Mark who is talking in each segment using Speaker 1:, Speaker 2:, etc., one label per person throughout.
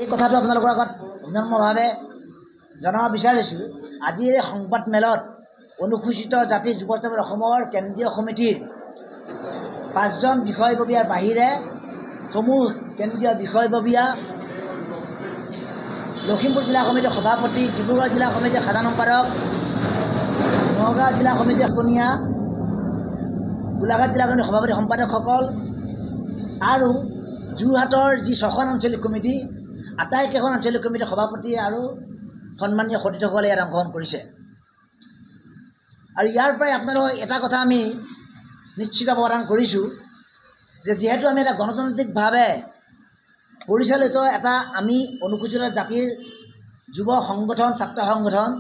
Speaker 1: এই কথাটো আপোনালোকৰ আগত বিনম্ৰভাৱে জনাব বিচাৰিছোঁ। আজিৰ এই সংবাদ মেলত অনুসূচিত জাতি যুৱ চামৰ অসমৰ কেন্দ্ৰীয় সমিতিৰ 5জন বিষয়ববীয়াৰ বাহিৰে সমূহ কেন্দ্ৰীয় বিষয়ববীয়া, লখিমপুৰ জিলা সমিতিৰ সভাপতি, ডিব্ৰুগড় জিলা সমিতিৰ সাধাৰণ সম্পাদক, নগাঁও জিলা সমিতিৰ কনীয়া, গোলাঘাট জিলা সমিতিৰ সভাপতি সম্পাদকসকল আৰু যোৰহাটৰ যি 6খন আঞ্চলিক কমিটি, আটাইকেইখন আঞ্চলিক কমিটিৰ সভাপতি আৰু সন্মানীয় সতীৰ্থসকলে ইয়াত অংশগ্ৰহণ কৰিছে। আৰু ইয়াৰ পৰাই আপোনালোকক এটা কথা আমি নিশ্চিত প্ৰদান কৰিছোঁ যে যিহেতু আমি এটা গণতান্ত্ৰিকভাৱে পৰিচালিত এটা আমি অনুসূচিত জাতিৰ যুৱ সংগঠন, ছাত্ৰ সংগঠন,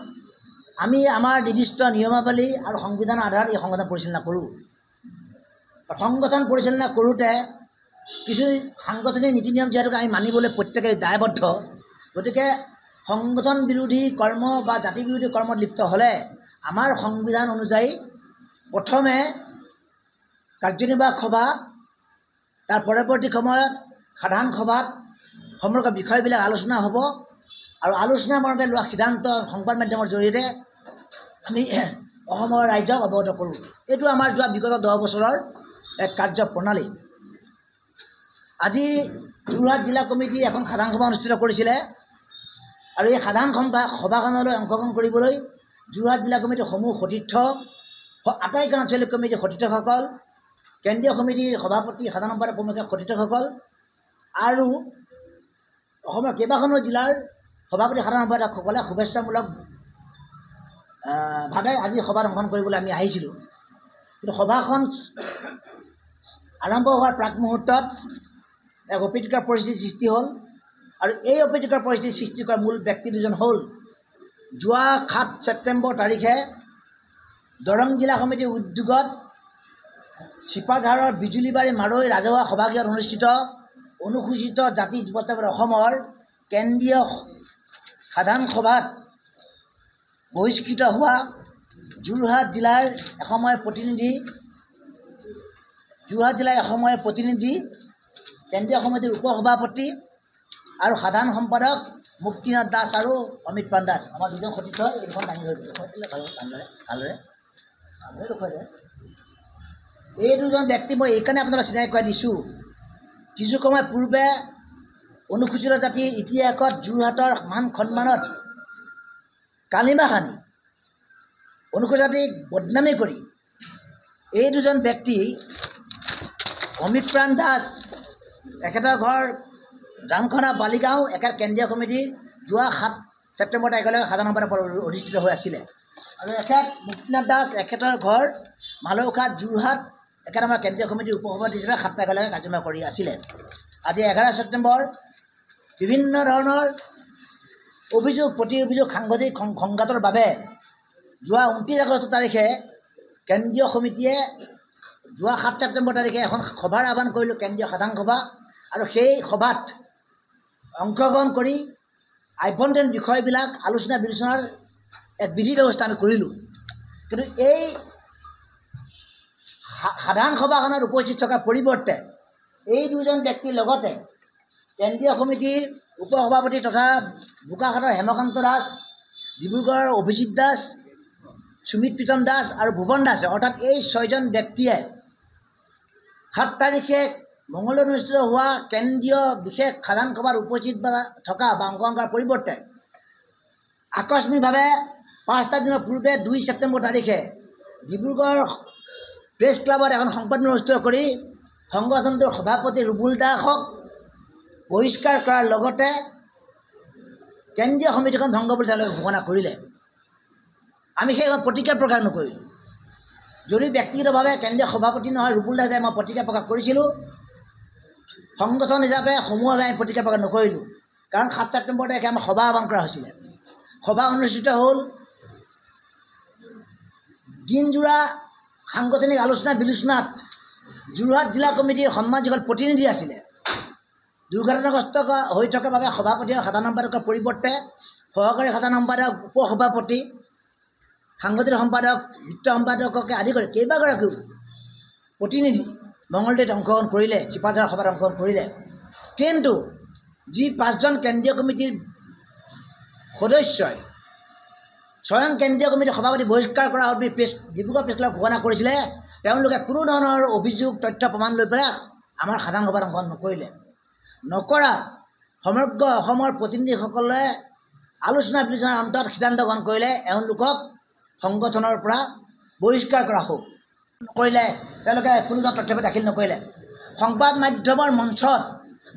Speaker 1: আমি আমাৰ নিৰ্দিষ্ট নিয়মাৱলী আৰু সংবিধানৰ আধাৰত এই সংগঠন পৰিচালনা কৰোঁ। সংগঠন পৰিচালনা কৰোঁতে কিছু সাংগঠনিক নীতি নিয়ম যিহেতু আমি মানিবলৈ প্ৰত্যেকে দায়বদ্ধ, গতিকে সংগঠন বিৰোধী কৰ্ম বা জাতি বিৰোধী কৰ্মত লিপ্ত হ'লে আমাৰ সংবিধান অনুযায়ী প্ৰথমে কাৰ্যনিৰ্বাহক সভা, তাৰ পৰৱৰ্তী সময়ত সাধাৰণ সভাত সমগ্ৰ বিষয়বিলাক আলোচনা হ'ব আৰু আলোচনা মৰ্মে লোৱা সিদ্ধান্ত সংবাদ মাধ্যমৰ জৰিয়তে আমি অসমৰ ৰাইজক অৱগত কৰোঁ। এইটো আমাৰ যোৱা বিগত 10 বছৰৰ এক কাৰ্যপ্ৰণালী। আজি যোৰহাট জিলা কমিটিয়ে এখন সাধাৰণ সভা অনুষ্ঠিত কৰিছিলে আৰু এই সাধাৰণ সভাখনলৈ অংশগ্ৰহণ কৰিবলৈ যোৰহাট জিলা কমিটিৰ সমূহ সতীৰ্থ, আটাইকেইখন আঞ্চলিক কমিটিৰ সতীৰ্থসকল, কেন্দ্ৰীয় সমিতিৰ সভাপতি, সাধাৰণ সম্পাদক প্ৰমুখ সতীৰ্থসকল আৰু অসমৰ কেইবাখনো জিলাৰ সভাপতি, সাধাৰণ সম্পাদকসকলে শুভেচ্ছামূলক ভাৱে আজি সভাত অংশগ্ৰহণ কৰিবলৈ আমি আহিছিলোঁ। কিন্তু সভাখন আৰম্ভ হোৱাৰ প্ৰাক মুহূৰ্তত এক অপ্ৰীতিকৰ পৰিস্থিতিৰ সৃষ্টি হ'ল আৰু এই অপ্ৰীতিকৰ পৰিস্থিতিৰ সৃষ্টি কৰা মূল ব্যক্তি দুজন হ'ল যোৱা 7 ছেপ্টেম্বৰ তাৰিখে দৰং জিলা সমিতিৰ উদ্যোগত চিপাঝাৰৰ বিজুলীবাৰী মাৰৈ ৰাজহুৱা সভাগৃহত অনুষ্ঠিত অনুসূচিত জাতি যুৱ চামৰ অসমৰ কেন্দ্ৰীয় সাধাৰণ সভাত বহিষ্কৃত হোৱা যোৰহাট জিলাৰ এসময়ৰ প্ৰতিনিধি, কেন্দ্ৰীয় সমিতিৰ উপসভাপতি আৰু সাধাৰণ সম্পাদক মুক্তিনাথ দাস আৰু অমিত প্ৰাণ দাস, আমাৰ দুজন সতীৰ্থ। এইখন দাঙি ধৰিছে ভালদৰে। এই দুজন ব্যক্তি মই এইকাৰণে আপোনালোকক চিনাকি কৰাই দিছোঁ, কিছু সময় পূৰ্বে অনুসূচিত জাতিৰ ইতিহাসত যোৰহাটৰ মান সন্মানত কালিমা সানি অনুসূচিত জাতিক বদনামী কৰি এই দুজন ব্যক্তি, অমিত প্ৰাণ দাস, এখেতৰ ঘৰ জামখনা বালিগাঁও, এখেত কেন্দ্ৰীয় কমিটি যোৱা 7 ছেপ্টেম্বৰ তাৰিখলৈকে সাধাৰণ সম্পাদক অধিষ্ঠিত হৈ আছিলে আৰু এখেত মুক্তিনাথ দাস, এখেতৰ ঘৰ মালৌখাট যোৰহাট, এখেত আমাৰ কেন্দ্ৰীয় কমিটিৰ উপসভাপতি হিচাপে 7 তাৰিখলৈকে কাৰ্যনিৰ্বাহ কৰি আছিলে। আজি 11 ছেপ্টেম্বৰ বিভিন্ন ধৰণৰ অভিযোগ প্ৰতি অভিযোগ সাংঘাতিক সংঘাতৰ বাবে যোৱা 29 আগষ্ট তাৰিখে কেন্দ্ৰীয় সমিতিয়ে যোৱা 7 ছেপ্টেম্বৰ তাৰিখে এখন সভাৰ আহ্বান কৰিলোঁ, কেন্দ্ৰীয় সাধাৰণ সভা, আৰু সেই সভাত অংশগ্ৰহণ কৰি আভ্যন্তৰীণ বিষয়বিলাক আলোচনা বিলোচনাৰ এক বিধি ব্যৱস্থা আমি কৰিলোঁ। কিন্তু এই সাধাৰণ সভাখনত উপস্থিত থকাৰ পৰিৱৰ্তে এই দুজন ব্যক্তিৰ লগতে কেন্দ্ৰীয় সমিতিৰ উপসভাপতি তথা বোকাখাটৰ হেমকান্ত দাস, ডিব্ৰুগড়ৰ অভিজিত দাস, সুমিত প্ৰীতম দাস আৰু ভুৱন দাসে, অৰ্থাৎ এই 6জন ব্যক্তিয়ে 7 তাৰিখে মঙলদৈত অনুষ্ঠিত হোৱা কেন্দ্ৰীয় বিশেষ সাধাৰণ সভাত উপস্থিত থকা বা অংশগ্ৰহণ কৰাৰ পৰিৱৰ্তে আকস্মিকভাৱে 5টা দিনৰ পূৰ্বে 2 ছেপ্টেম্বৰ তাৰিখে ডিব্ৰুগড় প্ৰেছ ক্লাবত এখন সংবাদ অনুষ্ঠিত কৰি সংগঠনটোৰ সভাপতি ৰুবুল দাসক বহিষ্কাৰ কৰাৰ লগতে কেন্দ্ৰীয় সমিতিখন ভংগ বুলি তেওঁলোকে ঘোষণা কৰিলে। আমি সেইখন প্ৰতিক্ৰিয়া প্ৰকাশ নকৰিলোঁ। যদি ব্যক্তিগতভাৱে কেন্দ্ৰীয় সভাপতি নহয় ৰুবুল দাসে মই প্ৰতিক্ৰিয়া প্ৰকাশ কৰিছিলোঁ, সংগঠন হিচাপে সমূহভাৱে আমি প্ৰতিক্ৰিয়া প্ৰকাশ নকৰিলোঁ। কাৰণ 7 ছেপ্টেম্বৰ তাৰিখে আমাৰ সভা আহ্বান কৰা হৈছিলে। সভা অনুষ্ঠিত হ'ল, দিনজোৰা সাংগঠনিক আলোচনা বিলোচনাত যোৰহাট জিলা কমিটিৰ সন্মান যিসকল প্ৰতিনিধি আছিলে, দুৰ্ঘটনাগ্ৰস্ত হৈ থকাৰ বাবে সভাপতি আৰু সাধাৰণ সম্পাদকৰ পৰিৱৰ্তে সহকাৰী সাধাৰণ সম্পাদক, উপসভাপতি, সাংগঠনিক সম্পাদক, বিত্ত সম্পাদককে আদি কৰি কেইবাগৰাকীও প্ৰতিনিধি মঙলদৈত অংশগ্ৰহণ কৰিলে, চিপাঝাৰ সভাত অংশগ্ৰহণ কৰিলে। কিন্তু যি 5জন কেন্দ্ৰীয় কমিটিৰ সদস্যই স্বয়ং কেন্দ্ৰীয় কমিটিৰ সভাপতি বহিষ্কাৰ কৰা হ'ল বুলি ডিব্ৰুগড় প্ৰেছ ক্লাবত ঘোষণা কৰিছিলে, তেওঁলোকে কোনো ধৰণৰ অভিযোগ তথ্য প্ৰমাণ লৈ পেলাই আমাৰ সাধাৰণ সভাত অংশগ্ৰহণ নকৰা সমগ্ৰ অসমৰ প্ৰতিনিধিসকলে আলোচনা বিলোচনাৰ অন্তত সিদ্ধান্ত গ্ৰহণ কৰিলে এওঁলোকক সংগঠনৰ পৰা বহিষ্কাৰ কৰা হ'ল। নকৰিলে তেওঁলোকে কোনো ধৰণৰ তথ্য দাখিল নকৰিলে। সংবাদ মাধ্যমৰ মঞ্চত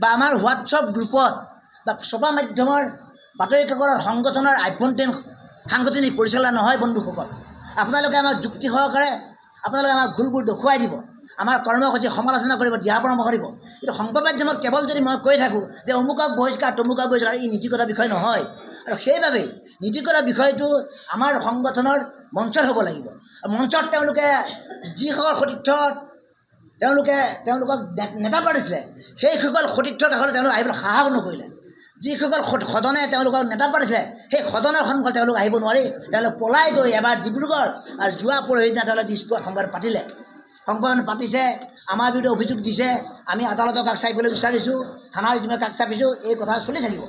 Speaker 1: বা আমাৰ হোৱাটছআপ গ্ৰুপত বা ছপা মাধ্যমৰ বাতৰি কাকতৰ সংগঠনৰ আভ্যন্তৰীণ সাংগঠনিক পৰিচালনা নহয় বন্ধুসকল। আপোনালোকে আমাক যুক্তি সহকাৰে আপোনালোকে আমাক ভুলবোৰ দেখুৱাই দিব, আমাৰ কৰ্মসূচী সমালোচনা কৰিব, দিহা পৰামৰ্শ দিব। কিন্তু সংবাদ মাধ্যমত কেৱল যদি মই কৈ থাকোঁ যে অমুকক বহিষ্কাৰ তমুকক বহিষ্কাৰ, ই নীতিগত বিষয় নহয়। আৰু সেইবাবেই নীতিগত বিষয়টো আমাৰ সংগঠনৰ মঞ্চত হ'ব লাগিব। মঞ্চত তেওঁলোকে যিসকল সতীৰ্থত তেওঁলোকক নেতা পাতিছিলে, সেইসকল সতীৰ্থৰ কাষলৈ তেওঁলোকে আহিবলৈ সাহস নকৰিলে। যিসকল সদনে তেওঁলোকক নেতা পাতিছিলে, সেই সদনৰ সন্মুখত তেওঁলোক আহিব নোৱাৰি, তেওঁলোক পলাই গৈ এবাৰ ডিব্ৰুগড় আৰু যোৱা পৰহিদিনা তেওঁলোকে দিছপুৰত সংবাদ পাতিলে। সংবাদ পাতিছে, আমাৰ বিৰুদ্ধে অভিযোগ দিছে, আমি আদালতৰ কাষ চাপিবলৈ বিচাৰিছোঁ, থানাৰ যিমান কাষ চাপিছোঁ, এই কথা চলি থাকিব।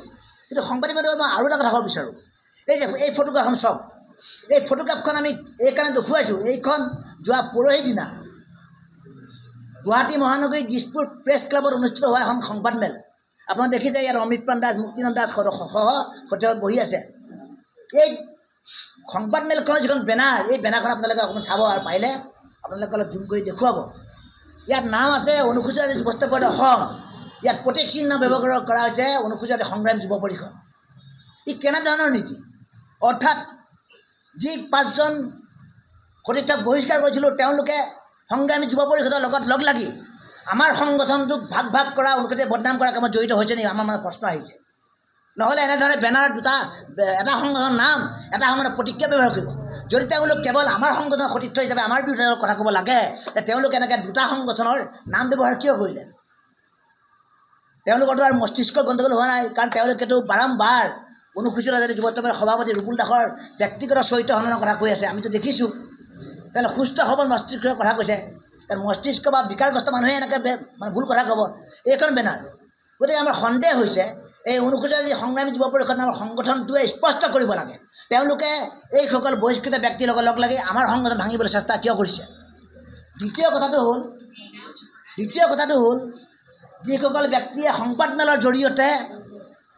Speaker 1: কিন্তু সাংবাদিকত মই আৰু এটা কথা ক'ব বিচাৰোঁ, এই যে এই ফটোগ্ৰাফখন চাওক, এই ফটোগ্ৰাফখন আমি এইকাৰণে দেখুৱাইছোঁ, এইখন যোৱা পৰহি দিনা গুৱাহাটী মহানগৰী দিছপুৰ প্ৰেছ ক্লাবত অনুষ্ঠিত হোৱা এখন সংবাদমেল। আপোনালোকে দেখিছে ইয়াত অমৃতপ্ৰাণ দাস, মুক্তিনাথ দাস সহ সতীৰ্থ বহি আছে। এই সংবাদমেলখনৰ যিখন বেনাৰ, এই বেনাৰখন আপোনালোকে অকণমান চাব আৰু পাৰিলে আপোনালোকে অলপ জুম কৰি দেখুৱাব। ইয়াত নাম আছে অনুসূচিত জাতি যুৱ পৰিষদ অসম। ইয়াত প্ৰতীক চিহ্ন ব্যৱহাৰ কৰা হৈছে অনুসূচিত জাতি সংগ্ৰাম যুৱ পৰিষদ। ই কেনেধৰণৰ নীতি? অৰ্থাৎ যি 5জন সতীৰ্থক বহিষ্কাৰ কৰিছিলোঁ, তেওঁলোকে সংগ্ৰামী যুৱ পৰিষদৰ লগত লগ লাগি আমাৰ সংগঠনটোক ভাগ কৰা, অনুসূচিত বদনাম কৰা কামত জড়িত হৈছে নেকি? আমাৰ মানে প্ৰশ্ন আহিছে। নহ'লে এনেধৰণে বেনাৰ এটা সংগঠনৰ নাম, এটা সংগঠনৰ প্ৰতিক্ৰিয়া ব্যৱহাৰ কৰিব। যদি তেওঁলোক কেৱল আমাৰ সংগঠনৰ সতীৰ্থ হিচাপে আমাৰ বিৰুদ্ধে কথা ক'ব লাগে, তেওঁলোকে এনেকৈ দুটা সংগঠনৰ নাম ব্যৱহাৰ কিয় কৰিলে? তেওঁলোকৰতো আৰু মস্তিষ্ক গণ্ডগোল হোৱা নাই, কাৰণ তেওঁলোকেতো বাৰম্বাৰ অনুসূচিত জাতি যুৱ পৰিষদৰ সভাপতি ৰুবুল দাসৰ ব্যক্তিগত চৰিত্ৰ হননৰ কথা কৈ আছে, আমিতো দেখিছোঁ। তেওঁলোকে সুস্থ সবল মস্তিষ্কৰ কথা কৈছে। মস্তিষ্ক বা বিকাৰগ্ৰস্ত মানুহে এনেকৈ মানে ভুল কথা ক'ব। এইখন বেনাৰ। গতিকে আমাৰ সন্দেহ হৈছে, এই অনুসূচিত জাতি সংগ্ৰামী যুৱ পৰিষদ নামৰ সংগঠনটোৱে স্পষ্ট কৰিব লাগে, তেওঁলোকে এইসকল বহিষ্কৃত ব্যক্তিৰ লগত লগ লাগি আমাৰ সংগঠন ভাঙিবলৈ চেষ্টা কিয় কৰিছে। দ্বিতীয় কথাটো হ'ল যিসকল ব্যক্তিয়ে সংবাদমেলৰ জৰিয়তে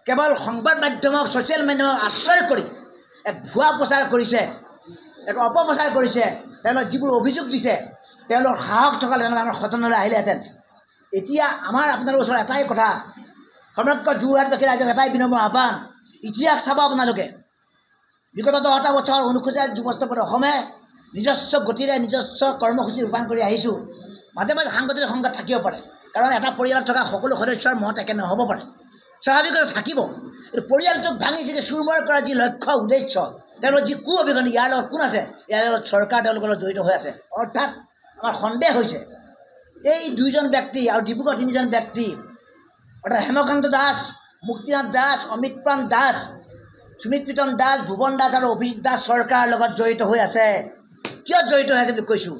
Speaker 1: কেৱল সংবাদ মাধ্যমক, ছ'চিয়েল মিডিয়াক আশ্ৰয় কৰি এক ভুৱা প্ৰচাৰ কৰিছে, এক অপপ্ৰচাৰ কৰিছে, তেওঁলোকে যিবোৰ অভিযোগ দিছে, তেওঁলোকৰ সাহস থকালে তেওঁলোকে আমাৰ সদনলৈ আহিলেহেঁতেন। এতিয়া আমাৰ আপোনালোকৰ ওচৰত এটাই কথা, সমগ্ৰ যোৰহাটবাসী ৰাইজক এটাই বিনম্ৰ আহ্বান, ইতিহাস চাব আপোনালোকে। বিগত 10টা বছৰ অনুসূচিত যুৱ পৰিষদ অসমে নিজস্ব গতিৰে নিজস্ব কৰ্মসূচী ৰূপায়ণ কৰি আহিছোঁ। মাজে মাজে সাংগঠনিক সংঘাত থাকিব পাৰে, কাৰণ এটা পৰিয়ালত থকা সকলো সদস্যৰ মত একে নহ'ব পাৰে, স্বাভাৱিকতে থাকিব। কিন্তু পৰিয়ালটোক ভাঙি চিঙি চুৰমাৰ কৰা যি লক্ষ্য উদ্দেশ্য, তেওঁলোকৰ যি কু অভিগনি, ইয়াৰ লগত কোন আছে? ইয়াৰ লগত চৰকাৰ তেওঁলোকৰ লগত জড়িত হৈ আছে। অৰ্থাৎ আমাৰ সন্দেহ হৈছে এই 2জন ব্যক্তি আৰু ডিব্ৰুগড় 3জন ব্যক্তি, অৰ্থাৎ হেমকান্ত দাস, মুক্তিনাথ দাস, অমৃতপ্ৰাণ দাস, সুমিত প্ৰীতম দাস, ভুৱন দাস আৰু অভিজিত দাস চৰকাৰৰ লগত জড়িত হৈ আছে। কিয় জড়িত হৈ আছে বুলি কৈছোঁ?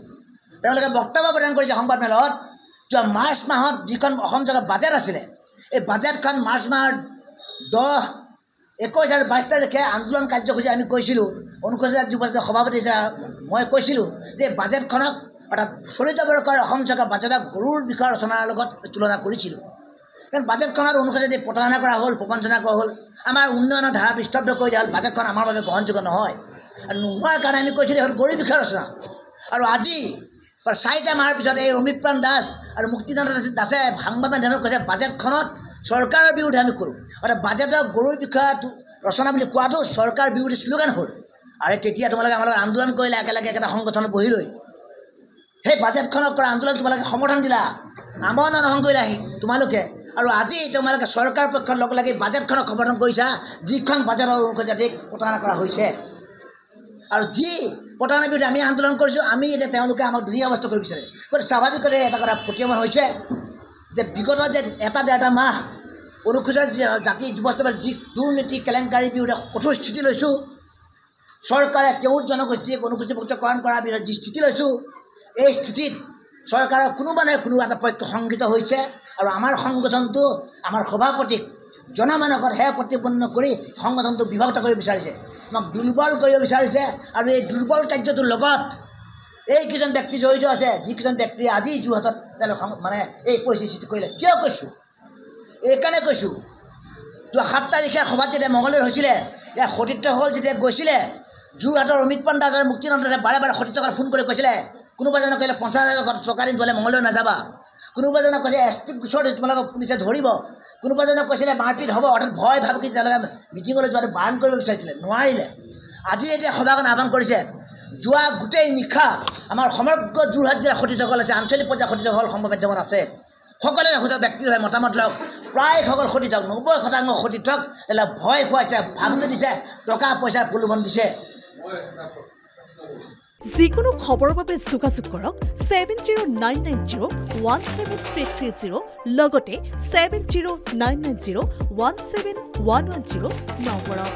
Speaker 1: তেওঁলোকে বক্তব্য প্ৰদান কৰিছে সংবাদমেলত। যোৱা মাৰ্চ মাহত যিখন অসম চৰকাৰৰ বাজেট আছিলে, এই বাজেটখন মাৰ্চ মাহৰ 10, 21 আৰু 22 তাৰিখে আন্দোলন কাৰ্যসূচী আমি কৈছিলোঁ, অনুসূচিত যুৱ পৰিষদৰ সভাপতি হিচাপে মই কৈছিলোঁ যে বাজেটখনক, অৰ্থাৎ চলিত বৰ্ষৰ অসম চৰকাৰৰ বাজেটক গৰুৰ বিষয় ৰচনাৰ লগত তুলনা কৰিছিলোঁ। কাৰণ বাজেটখনত অনুসূচিত প্ৰতাৰণা কৰা হ'ল, প্ৰবঞ্চনা কৰা হ'ল, আমাৰ উন্নয়নৰ ধাৰা বিস্তব্ধ কৰি দিয়া হ'ল। বাজেটখন আমাৰ বাবে গ্ৰহণযোগ্য নহয়। আৰু নোহোৱাৰ কাৰণে আমি কৈছিলোঁ হ'ল গৰুৰ বিষয় ৰচনা। আৰু আজি 4টা মাহৰ পিছত এই অমৃতপ্ৰাণ দাস আৰু মুক্তিনাথ দাসে সংবাদ মাধ্যমত কৈছে বাজেটখনত চৰকাৰৰ বিৰুদ্ধে আমি কৰোঁ। অৰ্থাৎ বাজেটৰ গৰুৰ বিষয়টো ৰচনা বুলি কোৱাটো চৰকাৰ বিৰোধী শ্লোগান হ'ল। আৰু তেতিয়া তোমালোকে আমাৰ লগত আন্দোলন কৰিলে, একেলগে একেটা সংগঠনত বহি লৈ সেই বাজেটখনক কৰা আন্দোলন তোমালোকে সমৰ্থন দিলা, আমৰণ অনশন কৰিলা তোমালোকে। আৰু আজি তোমালোকে চৰকাৰ পক্ষৰ লগ লাগি বাজেটখনক সমৰ্থন কৰিছা, যিখন বাজেটৰ অনুসূচিত জাতিক প্ৰতাৰণা কৰা হৈছে। আৰু যি প্ৰতাৰণাৰ বিৰুদ্ধে আমি আন্দোলন কৰিছোঁ, আমি এতিয়া তেওঁলোকে আমাক দুখীয়া অৱস্থা কৰিব বিচাৰে। গতিকে স্বাভাৱিকতে এটা কথা প্ৰতীয়মান হৈছে যে বিগত যে 1-1.5 মাহ অনুসূচিত জাতি যুৱ পৰিষদৰ যি দুৰ্নীতি কেলেংকাৰীৰ বিৰুদ্ধে কঠোৰ স্থিতি লৈছোঁ, চৰকাৰে কেউট জনগোষ্ঠীক অনুসূচীভুক্তকৰণ কৰাৰ বিৰুদ্ধে যি স্থিতি লৈছোঁ, এই স্থিতিত চৰকাৰৰ কোনোবা নহয় কোনো এটা পক্ষ সংগঠিত হৈছে। আৰু আমাৰ সংগঠনটো আমাৰ সভাপতিক জনমানসত হে প্ৰতিপন্ন কৰি সংগঠনটোক বিভক্ত কৰিব বিচাৰিছে আমাক দুৰ্বল কৰিব বিচাৰিছে আৰু এই দুৰ্বল কাৰ্যটোৰ লগত এই কেইজন ব্যক্তি জড়িত আছে যিকেইজন ব্যক্তিয়ে আজি যোৰহাটত মানে এই পৰিস্থিতি কৰিলে কিয় কৈছোঁ এইকাৰণে কৈছোঁ 7 তাৰিখে সভাত যেতিয়া মঙলদৈ হৈছিলে ইয়াৰ সতীৰ্থসকল যেতিয়া গৈছিলে যোৰহাটৰ অমিত পণ্ডা আৰু মুক্তিকান্ত দাসে বাৰে বাৰে সতীৰ্থসকল ফোন কৰি কৈছিলে কোনোবা জনে কৈছিলে 50,000 টকা দিম গ'লে মঙলদৈ নাযাবা কোনোবা জনে কৈছে SP গোচৰ তোমালোকক পুলিচে ধৰিব কোনোবা জনে কৈছিলে মাৰপিট হ'ব অৰ্থাৎ ভয় ভাবি তেওঁলোকে মিটিঙলৈ যোৱাটো বাৰণ কৰিব বিচাৰিছিলে নোৱাৰিলে আজি এতিয়া সভাখন আহ্বান কৰিছে যোৱা গোটেই নিশা আমাৰ সমগ্ৰ যোৰহাট জিলাৰ সতীৰ্থসকল আছে আঞ্চলিক পৰ্যায়ৰ সতীৰ্থসকল সংবাদ মাধ্যমত আছে সকলোৱে সতীৰ্থ ব্যক্তিৰ হৈ মতামত লওক প্ৰায় সকল সতীৰ্থক 90% সতীৰ্থক এলা ভয় খুৱাইছে ভাবুকি দিছে টকা পইচাৰ প্ৰলোভন দিছে
Speaker 2: যিকোনো খবৰৰ বাবে যোগাযোগ কৰক 7099017330 লগতে 7099017110 নম্বৰত